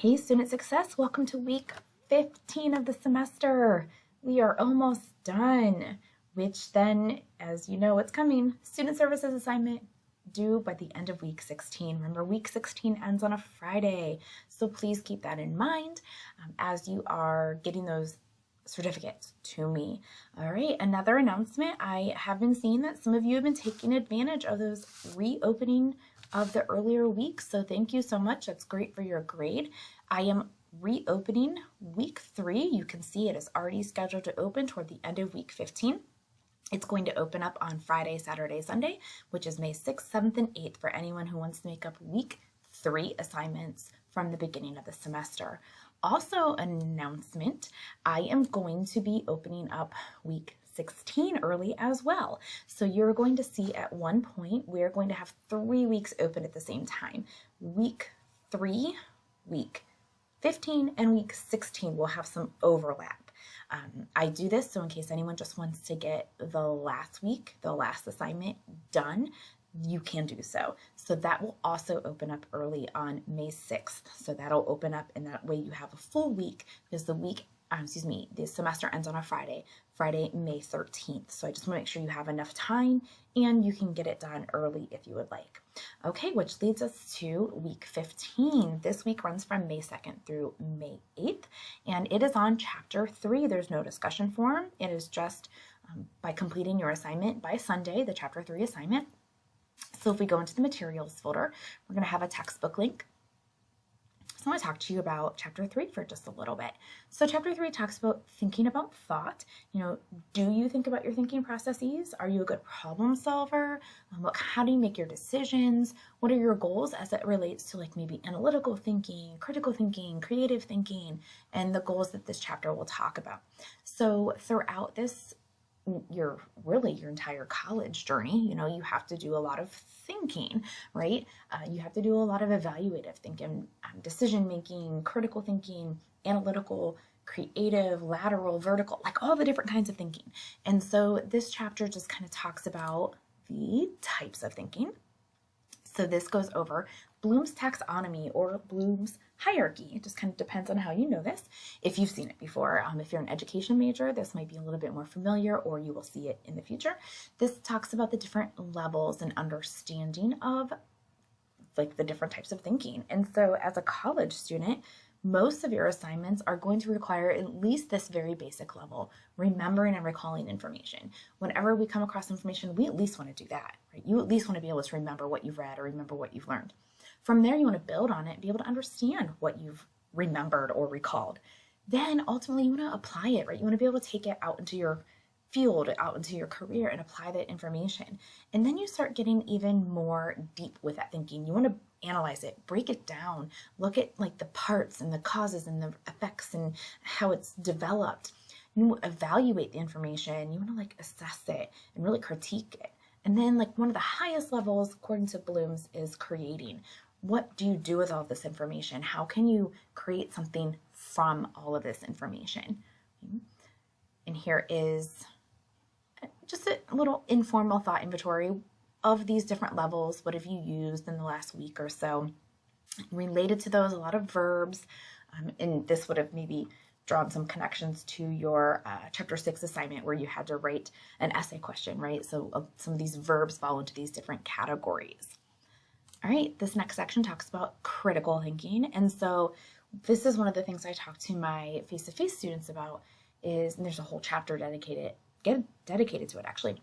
Hey, student success, welcome to week 15 of the semester. We are almost done, which then, as you know what's coming, student services assignment due by the end of week 16. Remember, week 16 ends on a Friday, so please keep that in mind as you are getting those certificates to me. All right, another announcement. I have been seeing that some of you have been taking advantage of those reopening of the earlier weeks, so thank you so much. That's great for your grade. I am reopening week 3. You can see it is already scheduled to open toward the end of week 15. It's going to open up on Friday, Saturday, Sunday, which is May 6th, 7th, and 8th for anyone who wants to make up week 3 assignments from the beginning of the semester. Also, an announcement, I am going to be opening up week 16 early as well. So you're going to see at one point, we're going to have 3 weeks open at the same time. Week 3, week 15, and week 16 will have some overlap. I do this so in case anyone just wants to get the last week, the last assignment done, you can do so. So that will also open up early on May 6th. So that'll open up, and that way you have a full week, because the semester ends on a Friday, May 13th. So I just want to make sure you have enough time and you can get it done early if you would like. Okay, which leads us to week 15. This week runs from May 2nd through May 8th, and it is on chapter 3. There's no discussion forum. It is just by completing your assignment by Sunday, the chapter 3 assignment. So if we go into the materials folder, we're going to have a textbook link. So I want to talk to you about chapter 3 for just a little bit. So chapter 3 talks about thinking about thought. Do you think about your thinking processes? Are you a good problem solver? How do you make your decisions? What are your goals as it relates to maybe analytical thinking, critical thinking, creative thinking, and the goals that this chapter will talk about. So throughout your entire college journey, you have to do a lot of thinking, right? You have to do a lot of evaluative thinking, decision making, critical thinking, analytical, creative, lateral, vertical, all the different kinds of thinking. And so this chapter just kind of talks about the types of thinking. So this goes over Bloom's taxonomy or Bloom's hierarchy. It just kind of depends on how you know this. If you've seen it before, if you're an education major, this might be a little bit more familiar, or you will see it in the future. This talks about the different levels and understanding of the different types of thinking. And so as a college student, most of your assignments are going to require at least this very basic level, remembering and recalling information. Whenever we come across information, we at least want to do that, right? You at least want to be able to remember what you've read or remember what you've learned. From there, you want to build on it and be able to understand what you've remembered or recalled. Then ultimately, you want to apply it, right? You want to be able to take it out into your field, out into your career, and apply that information. And then you start getting even more deep with that thinking. You want to analyze it, break it down, look at the parts and the causes and the effects and how it's developed. You evaluate the information. You want to assess it and really critique it. And then one of the highest levels, according to Bloom's, is creating. What do you do with all this information? How can you create something from all of this information? And here is just a little informal thought inventory of these different levels. What have you used in the last week or so? Related to those, a lot of verbs, and this would have maybe drawn some connections to your chapter 6 assignment where you had to write an essay question, right? So some of these verbs fall into these different categories. All right, this next section talks about critical thinking. And so this is one of the things I talk to my face-to-face students about and there's a whole chapter dedicated to it actually,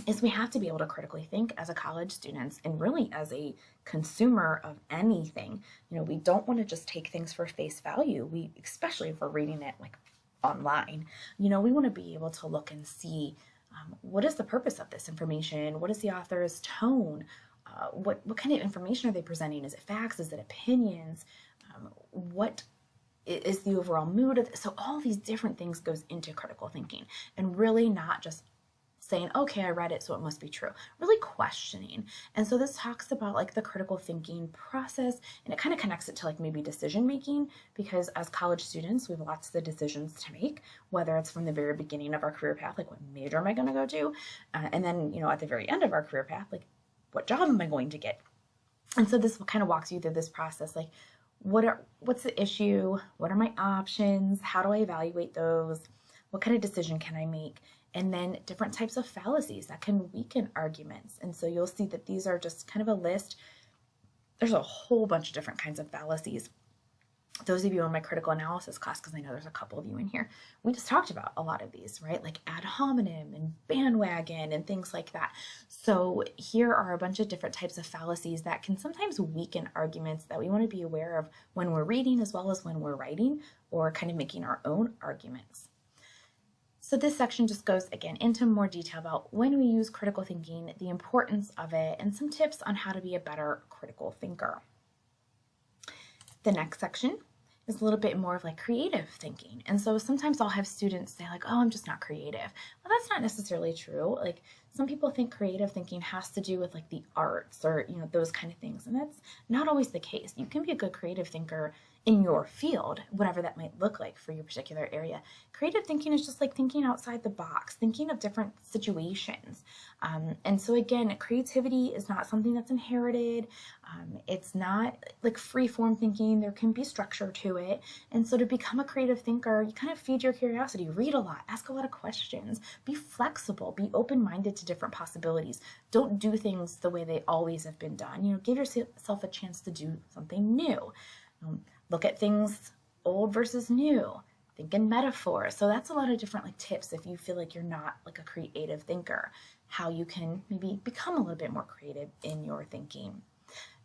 is we have to be able to critically think as a college students and really as a consumer of anything. We don't want to just take things for face value. Especially if we're reading it online, we want to be able to look and see what is the purpose of this information? What is the author's tone? What kind of information are they presenting? Is it facts? Is it opinions? What is the overall mood of this? So all these different things goes into critical thinking, and really not just saying, okay, I read it, so it must be true. Really questioning. And so this talks about the critical thinking process, and it kind of connects it to maybe decision making, because as college students, we have lots of decisions to make, whether it's from the very beginning of our career path, what major am I going to go to? And then, at the very end of our career path, what job am I going to get? And so this kind of walks you through this process, what's the issue? What are my options? How do I evaluate those? What kind of decision can I make? And then different types of fallacies that can weaken arguments. And so you'll see that these are just kind of a list. There's a whole bunch of different kinds of fallacies. Those of you in my critical analysis class, because I know there's a couple of you in here, we just talked about a lot of these, right? Like ad hominem and bandwagon and things like that. So here are a bunch of different types of fallacies that can sometimes weaken arguments that we want to be aware of when we're reading as well as when we're writing or kind of making our own arguments. So this section just goes again into more detail about when we use critical thinking, the importance of it, and some tips on how to be a better critical thinker. The next section is a little bit more of like creative thinking. And so sometimes I'll have students say like, oh, I'm just not creative. Well, that's not necessarily true. Like some people think creative thinking has to do with like the arts or, those kind of things. And that's not always the case. You can be a good creative thinker in your field, whatever that might look like for your particular area. Creative thinking is just like thinking outside the box, thinking of different situations. And so again, creativity is not something that's inherited. It's not like free form thinking. There can be structure to it. And so to become a creative thinker, you kind of feed your curiosity, read a lot, ask a lot of questions, be flexible, be open-minded to different possibilities. Don't do things the way they always have been done. Give yourself a chance to do something new. Look at things old versus new. Think in metaphors. So that's a lot of different like tips if you feel like you're not like a creative thinker, how you can maybe become a little bit more creative in your thinking.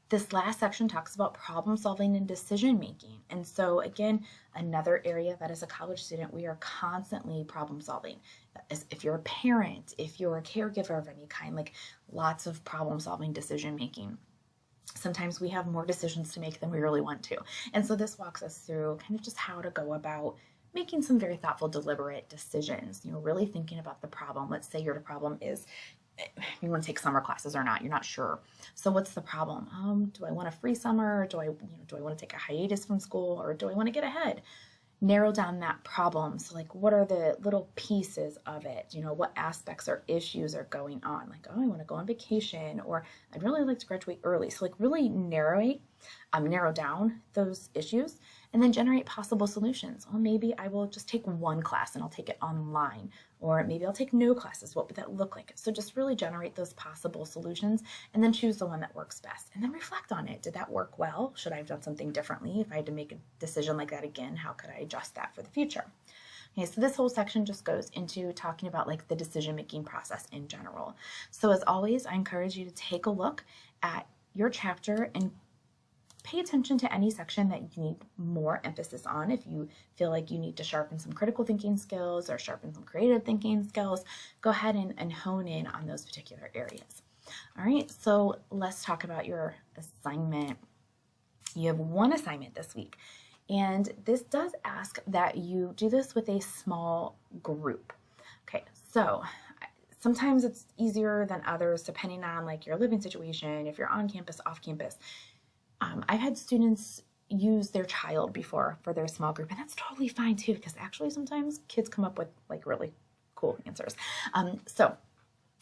This last section talks about problem solving and decision making. And so again, another area that as a college student, we are constantly problem solving. If you're a parent, if you're a caregiver of any kind, like lots of problem solving, decision making. Sometimes we have more decisions to make than we really want to. And so this walks us through kind of just how to go about making some very thoughtful, deliberate decisions, really thinking about the problem. Let's say your problem is you want to take summer classes or not, you're not sure. So what's the problem? Do I want a free summer? Do I want to take a hiatus from school, or do I want to get ahead? Narrow down that problem. So like, what are the little pieces of it? What aspects or issues are going on? Like, oh, I want to go on vacation, or I'd really like to graduate early. So like really narrow down those issues and then generate possible solutions. Well, maybe I will just take one class and I'll take it online, or maybe I'll take no classes. What would that look like? So just really generate those possible solutions and then choose the one that works best and then reflect on it. Did that work well? Should I have done something differently? If I had to make a decision like that again, how could I adjust that for the future? Okay, so this whole section just goes into talking about like the decision-making process in general. So as always, I encourage you to take a look at your chapter and pay attention to any section that you need more emphasis on. If you feel like you need to sharpen some critical thinking skills or sharpen some creative thinking skills, go ahead and hone in on those particular areas. All right, so let's talk about your assignment. You have one assignment this week, and this does ask that you do this with a small group. Okay, so sometimes it's easier than others depending on like your living situation, if you're on campus, off campus. I've had students use their child before for their small group, and that's totally fine too, because actually sometimes kids come up with like really cool answers. So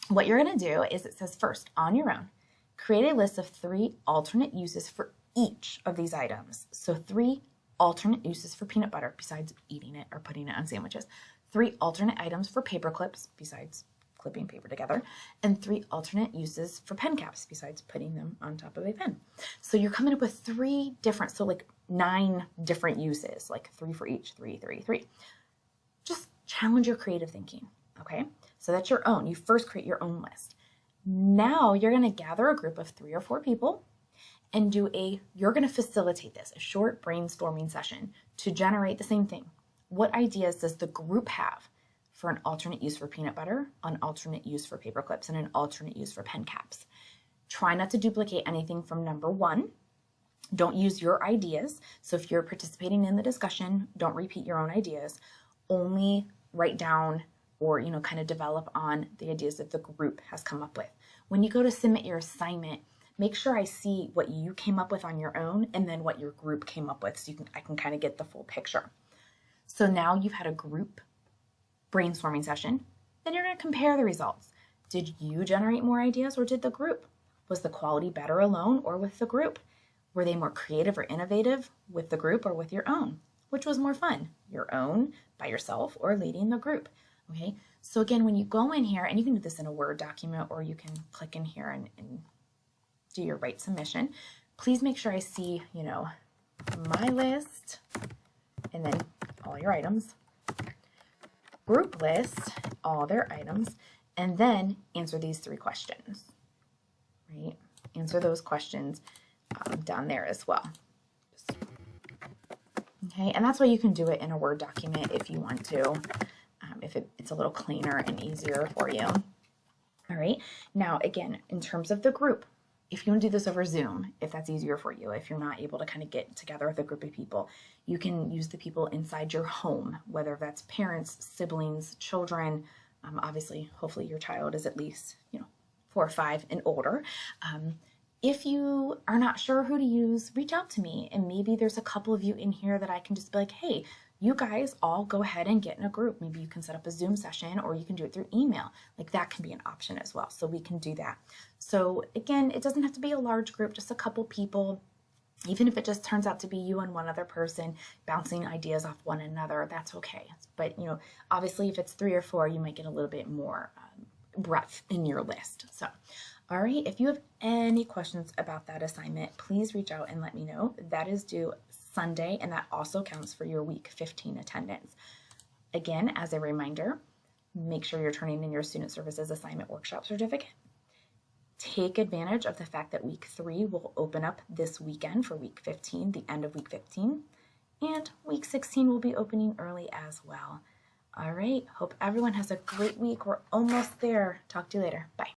what you're going to do is, it says first, on your own, create a list of 3 alternate uses for each of these items. So 3 alternate uses for peanut butter besides eating it or putting it on sandwiches, 3 alternate items for paper clips besides clipping paper together, and 3 alternate uses for pen caps besides putting them on top of a pen. So you're coming up with 3 different, so like 9 different uses, like 3 for each, 3, 3, 3. Just challenge your creative thinking, okay? So that's your own. You first create your own list. Now you're going to gather a group of 3 or 4 people and you're going to facilitate this, a short brainstorming session to generate the same thing. What ideas does the group have for an alternate use for peanut butter, an alternate use for paper clips, and an alternate use for pen caps? Try not to duplicate anything from number 1. Don't use your ideas. So if you're participating in the discussion, don't repeat your own ideas. Only write down or, kind of develop on the ideas that the group has come up with. When you go to submit your assignment, make sure I see what you came up with on your own and then what your group came up with, so I can kind of get the full picture. So now you've had a group brainstorming session, then you're going to compare the results. Did you generate more ideas or did the group? Was the quality better alone or with the group? Were they more creative or innovative with the group or with your own? Which was more fun, your own by yourself or leading the group? Okay, so again, when you go in here, and you can do this in a Word document, or you can click in here and do your right submission, please make sure I see, you know, my list, and then all your items, group list, all their items, and then answer these 3 questions, right? Answer those questions down there as well. Okay, and that's why you can do it in a Word document if you want to, if it's a little cleaner and easier for you. All right, now again, in terms of the group, if you want to do this over Zoom, if that's easier for you, if you're not able to kind of get together with a group of people, you can use the people inside your home, whether that's parents, siblings, children. Obviously, hopefully your child is at least, you know, 4 or 5 and older. If you are not sure who to use, reach out to me, and maybe there's a couple of you in here that I can just be like, hey, you guys all go ahead and get in a group. Maybe you can set up a Zoom session, or you can do it through email. Like, that can be an option as well. So we can do that. So again, it doesn't have to be a large group, just a couple people. Even if it just turns out to be you and one other person bouncing ideas off one another, that's okay. But, you know, obviously if it's 3 or 4, you might get a little bit more breadth in your list. So, all right, if you have any questions about that assignment, please reach out and let me know. That is due Sunday, and that also counts for your week 15 attendance. Again, as a reminder, make sure you're turning in your Student Services Assignment Workshop Certificate. Take advantage of the fact that week 3 will open up this weekend for week 15, the end of week 15, and week 16 will be opening early as well. All right, hope everyone has a great week. We're almost there. Talk to you later. Bye.